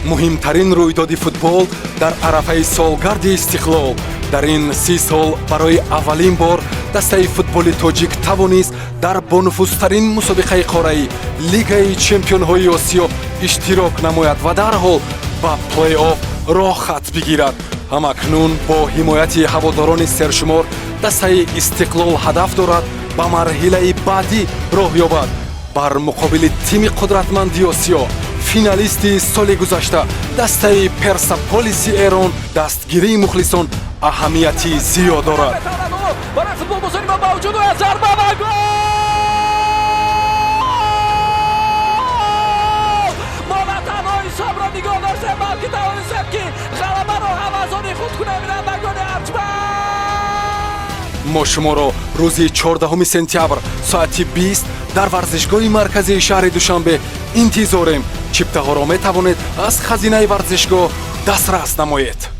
муҳимтарин рӯйдоди футбол дар арафаи солгарди истиқлол. дар ин 30 сол барои аввалин бор дастаи футболи тоҷик тавонист дар бонуфузтарин мусобиқаи қораи Лигаи Чемпионҳои Осиё иштирок намояд ва дарҳол ба плей-офф роҳ хат бигирад. ҳамакнун бо ҳимояти ҳаводорони сершумор дастаи истиқлол ҳадаф дорад ба марҳилаи баъдӣ роҳ ёбад. бар муқобили тими қудратманди Осиё финалисти соли гузашта дастаи Персеполиси Эрон дастгирии мухлисон аҳамияти зиёд дорад. мо шуморо рӯзи 14 сентябр соати 20 дар варзишгоҳи марказии шаҳри Душанбе интизорем. чиптаҳоро метавонед аз хазинаи варзишгоҳ дастрас намоед.